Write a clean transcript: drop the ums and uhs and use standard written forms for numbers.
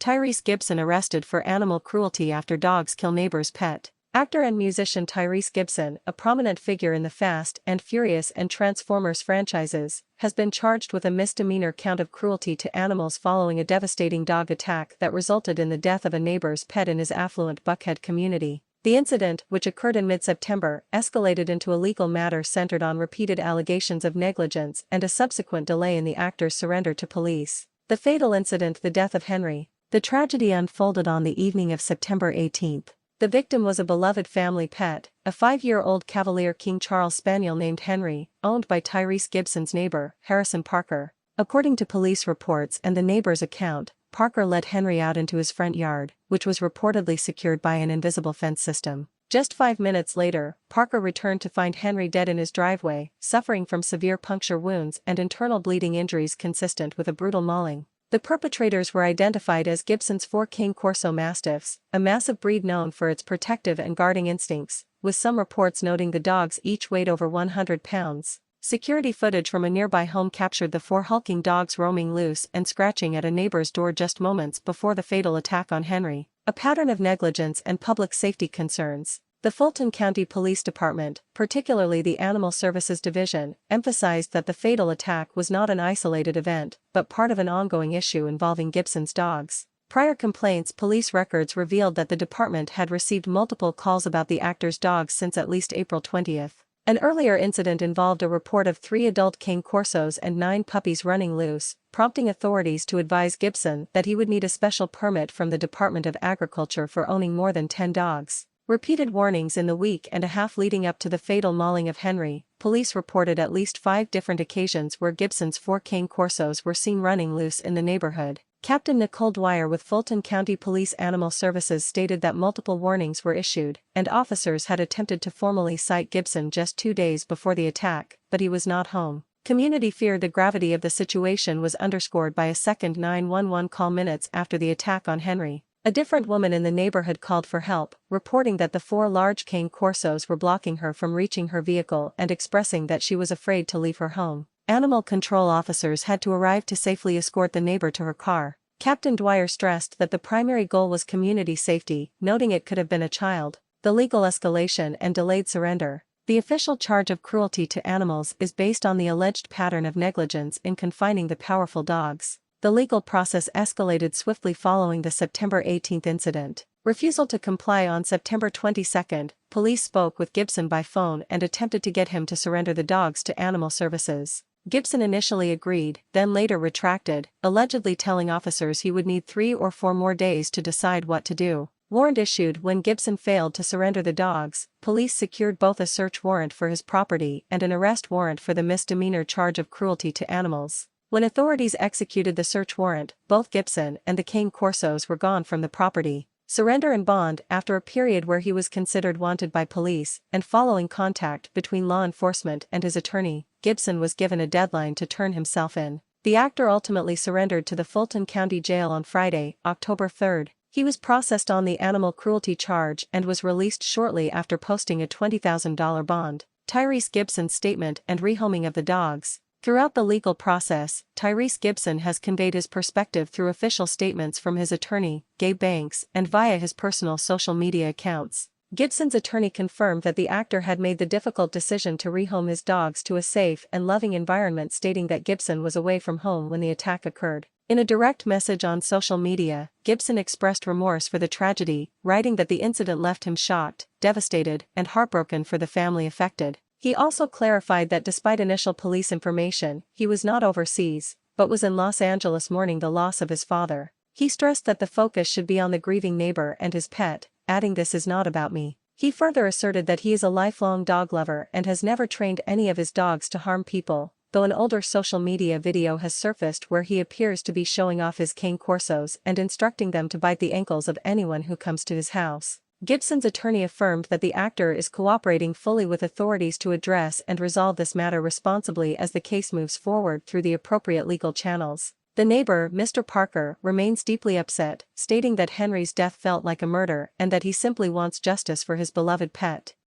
Tyrese Gibson arrested for animal cruelty after dogs kill neighbor's pet. Actor and musician Tyrese Gibson, a prominent figure in the Fast and Furious and Transformers franchises, has been charged with a misdemeanor count of cruelty to animals following a devastating dog attack that resulted in the death of a neighbor's pet in his affluent Buckhead community. The incident, which occurred in mid-September, escalated into a legal matter centered on repeated allegations of negligence and a subsequent delay in the actor's surrender to police. The fatal incident, the death of Henry. The tragedy unfolded on the evening of September 18. The victim was a beloved family pet, a 5-year-old Cavalier King Charles Spaniel named Henry, owned by Tyrese Gibson's neighbor, Harrison Parker. According to police reports and the neighbor's account, Parker led Henry out into his front yard, which was reportedly secured by an invisible fence system. Just 5 minutes later, Parker returned to find Henry dead in his driveway, suffering from severe puncture wounds and internal bleeding injuries consistent with a brutal mauling. The perpetrators were identified as Gibson's 4 Cane Corso Mastiffs, a massive breed known for its protective and guarding instincts, with some reports noting the dogs each weighed over 100 pounds. Security footage from a nearby home captured the 4 hulking dogs roaming loose and scratching at a neighbor's door just moments before the fatal attack on Henry, a pattern of negligence and public safety concerns. The Fulton County Police Department, particularly the Animal Services Division, emphasized that the fatal attack was not an isolated event, but part of an ongoing issue involving Gibson's dogs. Prior complaints, police records revealed that the department had received multiple calls about the actor's dogs since at least April 20. An earlier incident involved a report of 3 adult Cane Corsos and 9 puppies running loose, prompting authorities to advise Gibson that he would need a special permit from the Department of Agriculture for owning more than 10 dogs. Repeated warnings in the week and a half leading up to the fatal mauling of Henry, police reported at least 5 different occasions where Gibson's 4 Cane Corsos were seen running loose in the neighborhood. Captain Nicole Dwyer with Fulton County Police Animal Services stated that multiple warnings were issued, and officers had attempted to formally cite Gibson just 2 days before the attack, but he was not home. Community feared the gravity of the situation was underscored by a second 911 call minutes after the attack on Henry. A different woman in the neighborhood called for help, reporting that the 4 large Cane Corsos were blocking her from reaching her vehicle and expressing that she was afraid to leave her home. Animal control officers had to arrive to safely escort the neighbor to her car. Captain Dwyer stressed that the primary goal was community safety, noting it could have been a child. The legal escalation and delayed surrender. The official charge of cruelty to animals is based on the alleged pattern of negligence in confining the powerful dogs. The legal process escalated swiftly following the September 18 incident. Refusal to comply. On September 22, police spoke with Gibson by phone and attempted to get him to surrender the dogs to Animal Services. Gibson initially agreed, then later retracted, allegedly telling officers he would need 3 or 4 more days to decide what to do. Warrant issued. When Gibson failed to surrender the dogs, police secured both a search warrant for his property and an arrest warrant for the misdemeanor charge of cruelty to animals. When authorities executed the search warrant, both Gibson and the Cane Corsos were gone from the property. Surrender and bond. After a period where he was considered wanted by police, and following contact between law enforcement and his attorney, Gibson was given a deadline to turn himself in. The actor ultimately surrendered to the Fulton County Jail on Friday, October 3. He was processed on the animal cruelty charge and was released shortly after posting a $20,000 bond. Tyrese Gibson's statement and rehoming of the dogs. Throughout the legal process, Tyrese Gibson has conveyed his perspective through official statements from his attorney, Gabe Banks, and via his personal social media accounts. Gibson's attorney confirmed that the actor had made the difficult decision to rehome his dogs to a safe and loving environment, stating that Gibson was away from home when the attack occurred. In a direct message on social media, Gibson expressed remorse for the tragedy, writing that the incident left him shocked, devastated, and heartbroken for the family affected. He also clarified that despite initial police information, he was not overseas, but was in Los Angeles mourning the loss of his father. He stressed that the focus should be on the grieving neighbor and his pet, adding, "This is not about me." He further asserted that he is a lifelong dog lover and has never trained any of his dogs to harm people, though an older social media video has surfaced where he appears to be showing off his Cane Corsos and instructing them to bite the ankles of anyone who comes to his house. Gibson's attorney affirmed that the actor is cooperating fully with authorities to address and resolve this matter responsibly as the case moves forward through the appropriate legal channels. The neighbor, Mr. Parker, remains deeply upset, stating that Henry's death felt like a murder and that he simply wants justice for his beloved pet.